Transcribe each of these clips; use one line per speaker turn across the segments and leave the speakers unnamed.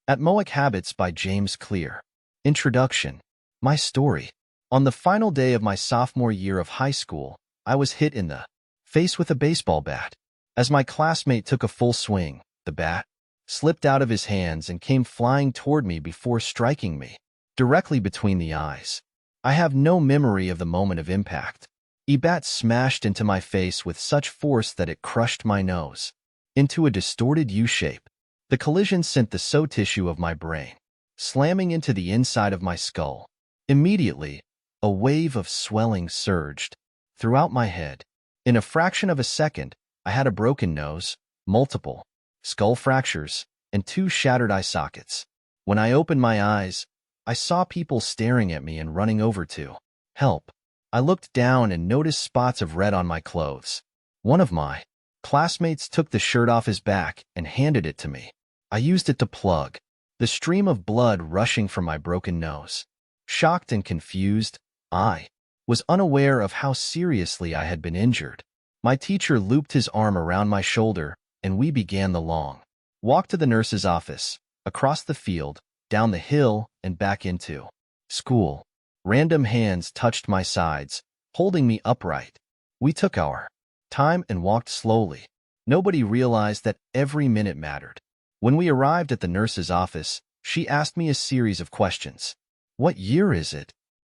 Atomic Habits by James Clear. Introduction. My story. On the final day of my sophomore year of high school, I was hit in the face with a baseball bat. As my classmate took a full swing, the bat slipped out of his hands and came flying toward me before striking me directly between the eyes. I have no memory of the moment of impact. The bat smashed into my face with such force that it crushed my nose into a distorted U-shape. The collision sent the soft tissue of my brain slamming into the inside of my skull. Immediately, a wave of swelling surged throughout my head. In a fraction of a second, I had a broken nose, multiple skull fractures, and 2 shattered eye sockets. When I opened my eyes, I saw people staring at me and running over to help. I looked down and noticed spots of red on my clothes. One of my classmates took the shirt off his back and handed it to me. I used it to plug the stream of blood rushing from my broken nose. Shocked and confused, I was unaware of how seriously I had been injured. My teacher looped his arm around my shoulder, and we began the long walk to the nurse's office, across the field, down the hill, and back into school. Random hands touched my sides, holding me upright. We took our time and walked slowly. Nobody realized that every minute mattered. When we arrived at the nurse's office, she asked me a series of questions. "What year is it?"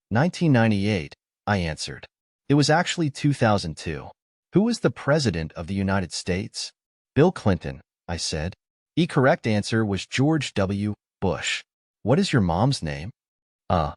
1998, I answered. It was actually 2002. "Who was the President of the United States?" "Bill Clinton," I said. The correct answer was George W. Bush. "What is your mom's name?" I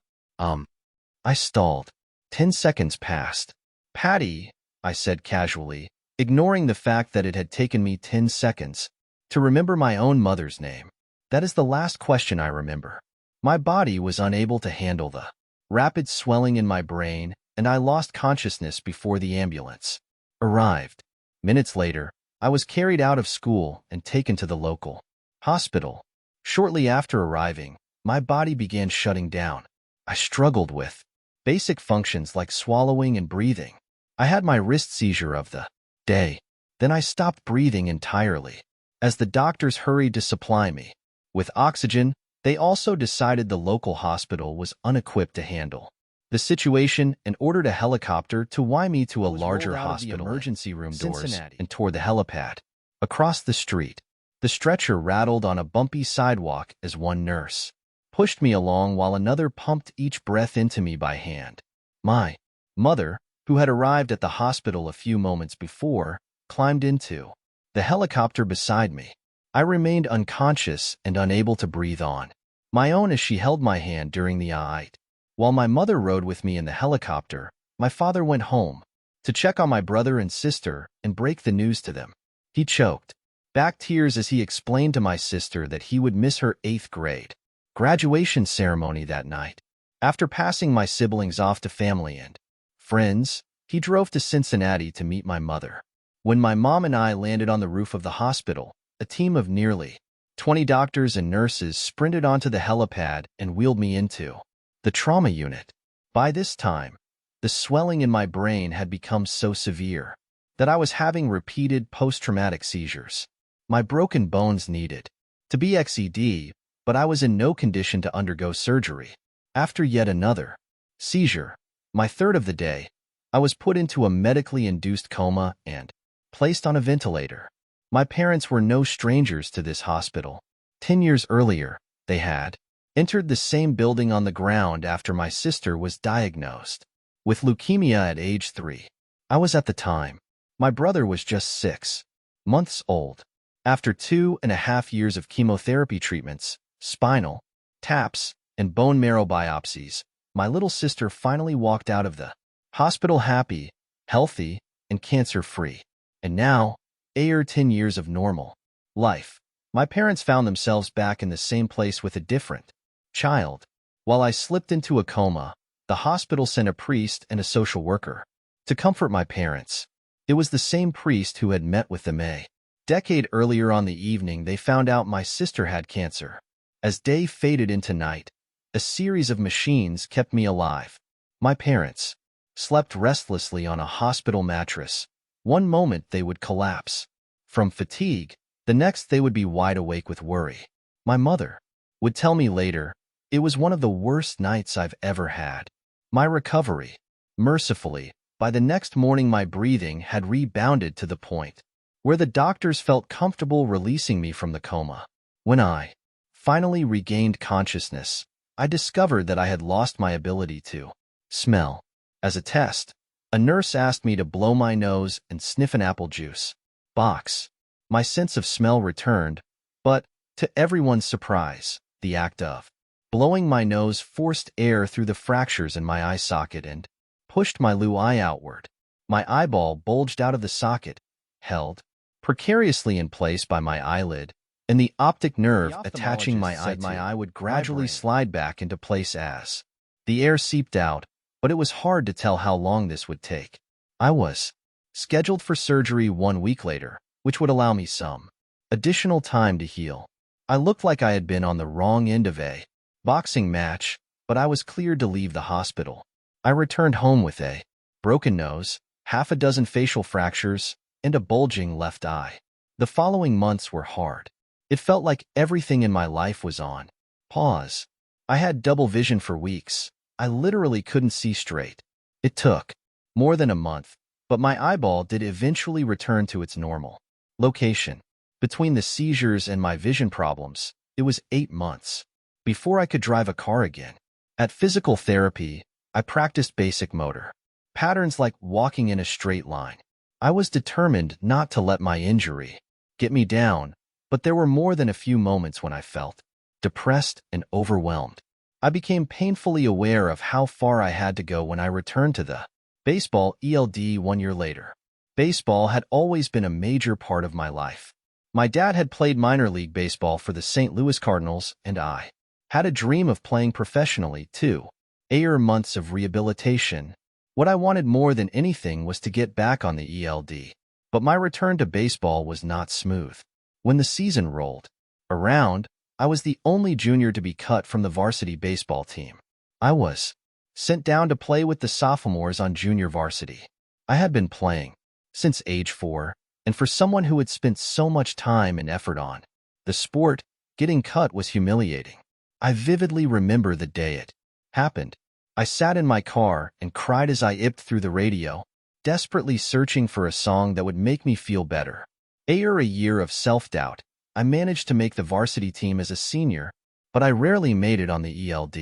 stalled. 10 seconds passed. "Patty," I said casually, ignoring the fact that it had taken me 10 seconds to remember my own mother's name. That is the last question I remember. My body was unable to handle the rapid swelling in my brain, and I lost consciousness before the ambulance arrived. Minutes later, I was carried out of school and taken to the local hospital. Shortly after arriving, my body began shutting down. I struggled with basic functions like swallowing and breathing. I had my wrist seizure of the day. Then I stopped breathing entirely. As the doctors hurried to supply me with oxygen, they also decided the local hospital was unequipped to handle the situation and ordered a helicopter to fly me to a larger hospital emergency room doors and toward the helipad. Across the street, the stretcher rattled on a bumpy sidewalk as one nurse pushed me along while another pumped each breath into me by hand. My mother, who had arrived at the hospital a few moments before, climbed into the helicopter beside me. I remained unconscious and unable to breathe on my own as she held my hand during the ride. While my mother rode with me in the helicopter, my father went home to check on my brother and sister and break the news to them. He choked back tears as he explained to my sister that he would miss her 8th grade graduation ceremony that night. After passing my siblings off to family and friends, he drove to Cincinnati to meet my mother. When my mom and I landed on the roof of the hospital, a team of nearly 20 doctors and nurses sprinted onto the helipad and wheeled me into the trauma unit. By this time, the swelling in my brain had become so severe that I was having repeated post-traumatic seizures. My broken bones needed to be XED, but I was in no condition to undergo surgery. After yet another seizure, my 3rd of the day, I was put into a medically induced coma and placed on a ventilator. My parents were no strangers to this hospital. 10 years earlier, they had entered the same building on the ground after my sister was diagnosed with leukemia at age 3. I was at the time. My brother was just 6 months old. After 2.5 years of chemotherapy treatments, spinal taps, and bone marrow biopsies, my little sister finally walked out of the hospital happy, healthy, and cancer-free. And now, after 10 years of normal life, my parents found themselves back in the same place with a different child. While I slipped into a coma, the hospital sent a priest and a social worker to comfort my parents. It was the same priest who had met with them a decade earlier. On the evening they found out my sister had cancer. As day faded into night, a series of machines kept me alive. My parents slept restlessly on a hospital mattress. One moment they would collapse from fatigue, the next they would be wide awake with worry. My mother would tell me later, it was one of the worst nights I've ever had. My recovery, mercifully, by the next morning my breathing had rebounded to the point where the doctors felt comfortable releasing me from the coma. When I finally regained consciousness, I discovered that I had lost my ability to smell. As a test, a nurse asked me to blow my nose and sniff an apple juice box. My sense of smell returned, but, to everyone's surprise, the act of blowing my nose forced air through the fractures in my eye socket and pushed my blue eye outward. My eyeball bulged out of the socket, held precariously in place by my eyelid, and the optic nerve attaching my eye would gradually slide back into place as the air seeped out, but it was hard to tell how long this would take. I was scheduled for surgery 1 week later, which would allow me some additional time to heal. I looked like I had been on the wrong end of a boxing match, but I was cleared to leave the hospital. I returned home with a broken nose, half a dozen facial fractures, and a bulging left eye. The following months were hard. It felt like everything in my life was on pause. I had double vision for weeks. I literally couldn't see straight. It took more than a month, but my eyeball did eventually return to its normal location. Between the seizures and my vision problems, it was 8 months before I could drive a car again. At physical therapy, I practiced basic motor patterns like walking in a straight line. I was determined not to let my injury get me down, but there were more than a few moments when I felt depressed and overwhelmed. I became painfully aware of how far I had to go when I returned to the baseball ELD 1 year later. Baseball had always been a major part of my life. My dad had played minor league baseball for the St. Louis Cardinals, and I had a dream of playing professionally, too. 8 months of rehabilitation. What I wanted more than anything was to get back on the ELD. But my return to baseball was not smooth. When the season rolled around, I was the only junior to be cut from the varsity baseball team. I was sent down to play with the sophomores on junior varsity. I had been playing since age 4, and for someone who had spent so much time and effort on the sport, getting cut was humiliating. I vividly remember the day it happened. I sat in my car and cried as I ipped through the radio, desperately searching for a song that would make me feel better. After a year of self-doubt, I managed to make the varsity team as a senior, but I rarely made it on the ELD.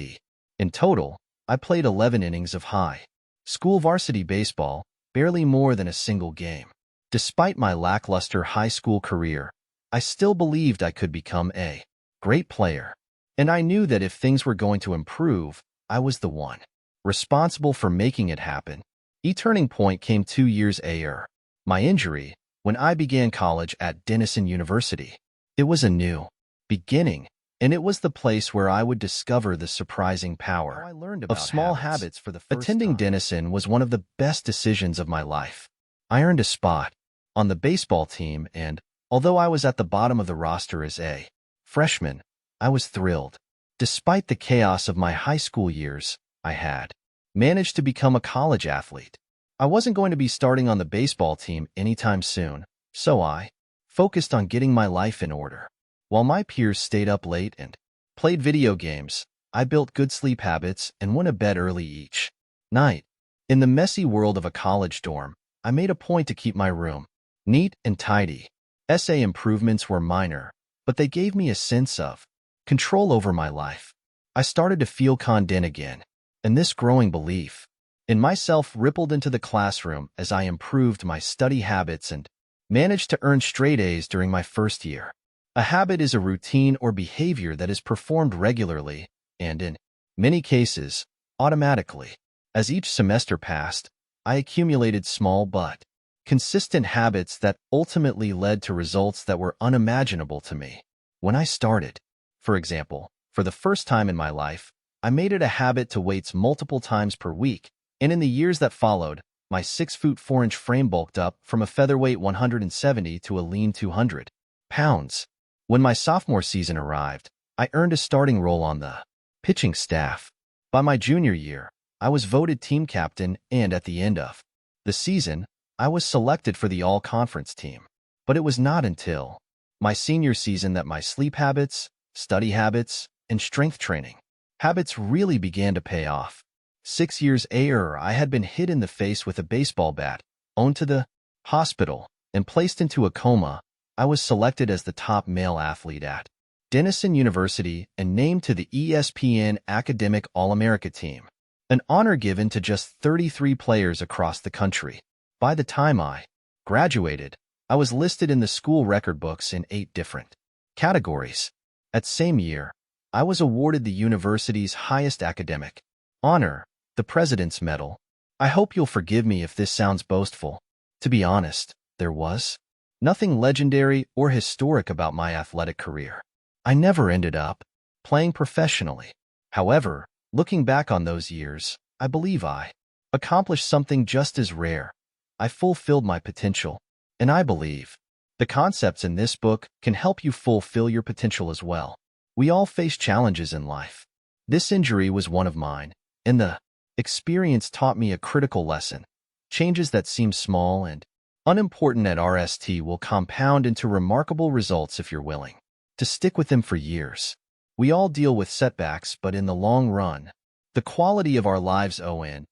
In total, I played 11 innings of high school varsity baseball, barely more than a single game. Despite my lackluster high school career, I still believed I could become a great player. And I knew that if things were going to improve, I was the one responsible for making it happen. A turning point came 2 years after my injury, when I began college at Denison University. It was a new beginning, and it was the place where I would discover the surprising power of small habits for the first time. Attending Denison was one of the best decisions of my life. I earned a spot on the baseball team, and although I was at the bottom of the roster as a freshman, I was thrilled. Despite the chaos of my high school years, I had managed to become a college athlete. I wasn't going to be starting on the baseball team anytime soon, so I focused on getting my life in order. While my peers stayed up late and played video games, I built good sleep habits and went to bed early each night. In the messy world of a college dorm, I made a point to keep my room neat and tidy. Essay improvements were minor, but they gave me a sense of control over my life. I started to feel confident again, and this growing belief in myself rippled into the classroom as I improved my study habits and managed to earn straight A's during my first year. A habit is a routine or behavior that is performed regularly and, in many cases, automatically. As each semester passed, I accumulated small but consistent habits that ultimately led to results that were unimaginable to me when I started. For example, for the first time in my life, I made it a habit to weights multiple times per week, and in the years that followed, my 6'4" frame bulked up from a featherweight 170 to a lean 200 pounds. When my sophomore season arrived, I earned a starting role on the pitching staff. By my junior year, I was voted team captain, and at the end of the season, I was selected for the all-conference team. But it was not until my senior season that my sleep habits, study habits, and strength training. Habits really began to pay off. 6 years later, I had been hit in the face with a baseball bat, owned to the hospital, and placed into a coma. I was selected as the top male athlete at Denison University and named to the ESPN Academic All-America team, an honor given to just 33 players across the country. By the time I graduated, I was listed in the school record books in 8 different categories. That same year, I was awarded the university's highest academic honor, the President's Medal. I hope you'll forgive me if this sounds boastful. To be honest, there was nothing legendary or historic about my athletic career. I never ended up playing professionally. However, looking back on those years, I believe I accomplished something just as rare. I fulfilled my potential, and I believe the concepts in this book can help you fulfill your potential as well. We all face challenges in life. This injury was one of mine, and the experience taught me a critical lesson. Changes that seem small and unimportant at RST will compound into remarkable results if you're willing to stick with them for years. We all deal with setbacks, but in the long run, the quality of our lives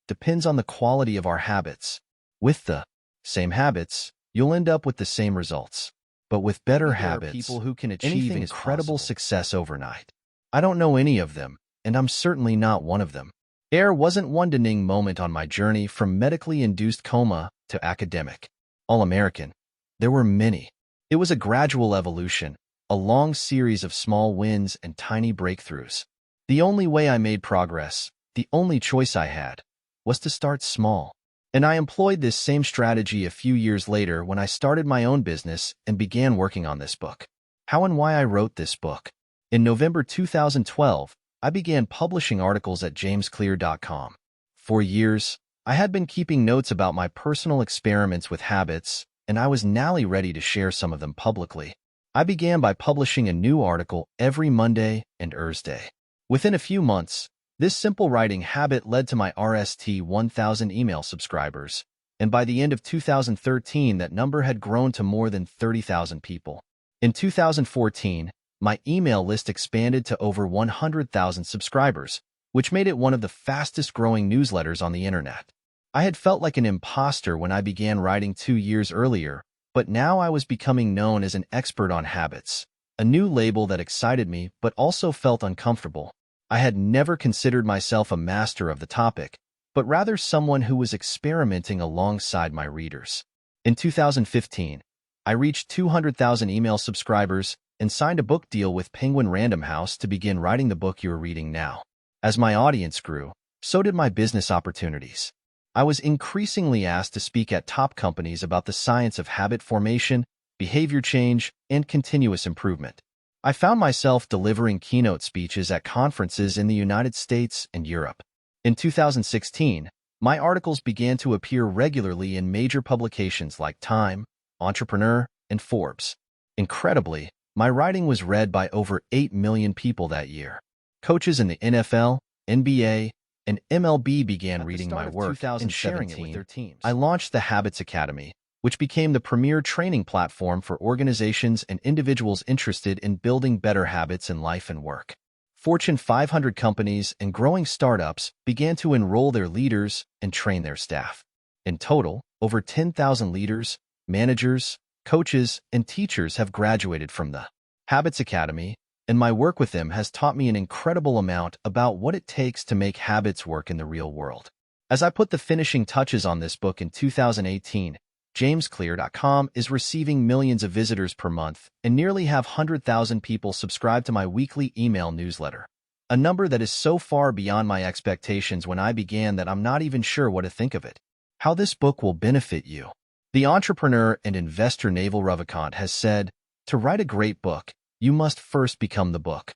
depends on the quality of our habits. With the same habits, you'll end up with the same results. But with better habits, people who can achieve incredible success overnight. I don't know any of them, and I'm certainly not one of them. There wasn't one defining moment on my journey from medically induced coma to academic All-American. There were many. It was a gradual evolution, a long series of small wins and tiny breakthroughs. The only way I made progress, the only choice I had, was to start small. And I employed this same strategy a few years later when I started my own business and began working on this book. How and why I wrote this book. In November 2012, I began publishing articles at jamesclear.com. For years, I had been keeping notes about my personal experiments with habits, and I was now ready to share some of them publicly. I began by publishing a new article every Monday and Thursday. Within a few months, this simple writing habit led to my RST 1,000 email subscribers, and by the end of 2013, that number had grown to more than 30,000 people. In 2014, my email list expanded to over 100,000 subscribers, which made it one of the fastest-growing newsletters on the internet. I had felt like an imposter when I began writing 2 years earlier, but now I was becoming known as an expert on habits, a new label that excited me but also felt uncomfortable. I had never considered myself a master of the topic, but rather someone who was experimenting alongside my readers. In 2015, I reached 200,000 email subscribers and signed a book deal with Penguin Random House to begin writing the book you're reading now. As my audience grew, so did my business opportunities. I was increasingly asked to speak at top companies about the science of habit formation, behavior change, and continuous improvement. I found myself delivering keynote speeches at conferences in the United States and Europe. In 2016, my articles began to appear regularly in major publications like Time, Entrepreneur, and Forbes. Incredibly, my writing was read by over 8 million people that year. Coaches in the NFL, NBA, and MLB began reading my work and sharing it with their teams. I launched the Habits Academy, which became the premier training platform for organizations and individuals interested in building better habits in life and work. Fortune 500 companies and growing startups began to enroll their leaders and train their staff. In total, over 10,000 leaders, managers, coaches, and teachers have graduated from the Habits Academy, and my work with them has taught me an incredible amount about what it takes to make habits work in the real world. As I put the finishing touches on this book in 2018, jamesclear.com is receiving millions of visitors per month and nearly have 100,000 people subscribe to my weekly email newsletter, a number that is so far beyond my expectations when I began that I'm not even sure what to think of it. How this book will benefit you. The entrepreneur and investor Naval Ravikant has said, "To write a great book, you must first become the book."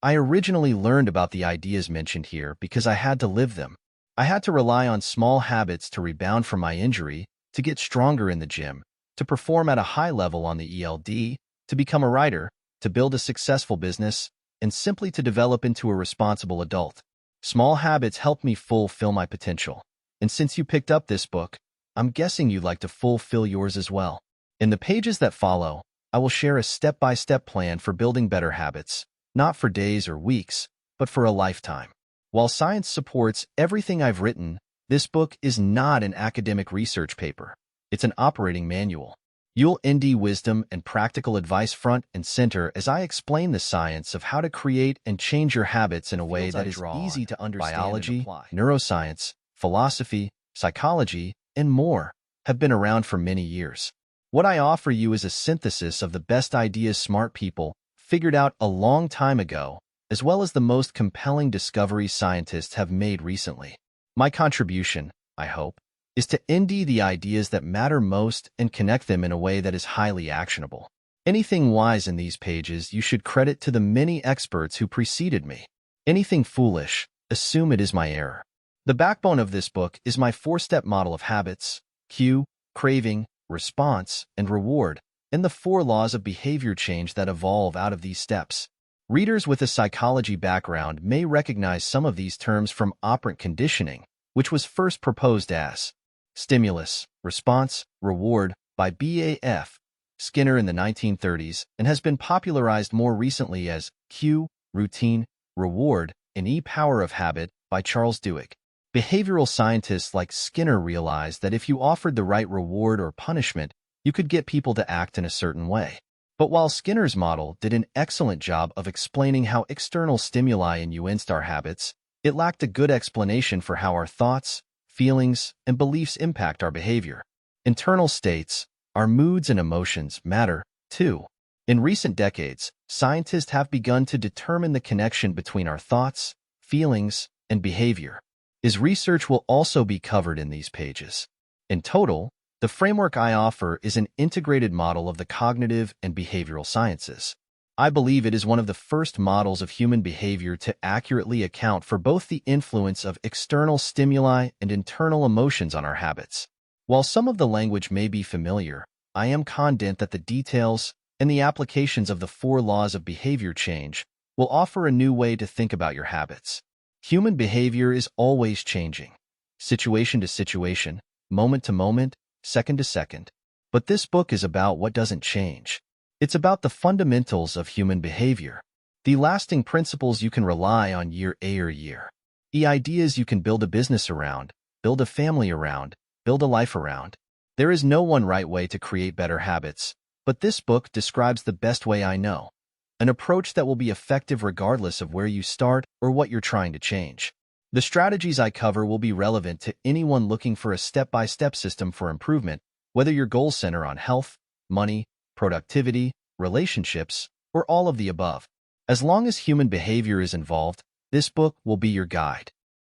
I originally learned about the ideas mentioned here because I had to live them. I had to rely on small habits to rebound from my injury, to get stronger in the gym, to perform at a high level on the ELD, to become a writer, to build a successful business, and simply to develop into a responsible adult. Small habits helped me fulfill my potential. And since you picked up this book, I'm guessing you'd like to fulfill yours as well. In the pages that follow, I will share a step-by-step plan for building better habits, not for days or weeks, but for a lifetime. While science supports everything I've written, this book is not an academic research paper. It's an operating manual. You'll ND wisdom and practical advice front and center as I explain the science of how to create and change your habits in a way that is easy to understand. Biology, neuroscience, philosophy, psychology, and more have been around for many years. What I offer you is a synthesis of the best ideas smart people figured out a long time ago, as well as the most compelling discoveries scientists have made recently. My contribution, I hope, is to ND the ideas that matter most and connect them in a way that is highly actionable. Anything wise in these pages you should credit to the many experts who preceded me. Anything foolish, assume it is my error. The backbone of this book is my four-step model of habits: cue, craving, response, and reward, and the 4 laws of behavior change that evolve out of these steps. Readers with a psychology background may recognize some of these terms from operant conditioning, which was first proposed as stimulus, response, reward by B.A.F. Skinner in the 1930s and has been popularized more recently as cue, routine, reward, and E-Power of Habit by Charles Duhigg. Behavioral scientists like Skinner realized that if you offered the right reward or punishment, you could get people to act in a certain way. But while Skinner's model did an excellent job of explaining how external stimuli influenced our habits, it lacked a good explanation for how our thoughts, feelings, and beliefs impact our behavior. Internal states, our moods and emotions, matter, too. In recent decades, scientists have begun to determine the connection between our thoughts, feelings, and behavior. His research will also be covered in these pages. In total, the framework I offer is an integrated model of the cognitive and behavioral sciences. I believe it is one of the first models of human behavior to accurately account for both the influence of external stimuli and internal emotions on our habits. While some of the language may be familiar, I am confident that the details and the applications of the 4 laws of behavior change will offer a new way to think about your habits. Human behavior is always changing, situation to situation, moment to moment, second to second. But this book is about what doesn't change. It's about the fundamentals of human behavior, the lasting principles you can rely on year after year, the ideas you can build a business around, build a family around, build a life around. There is no one right way to create better habits, but this book describes the best way I know, an approach that will be effective regardless of where you start or what you're trying to change. The strategies I cover will be relevant to anyone looking for a step-by-step system for improvement, whether your goals center on health, money, productivity, relationships, or all of the above. As long as human behavior is involved, this book will be your guide.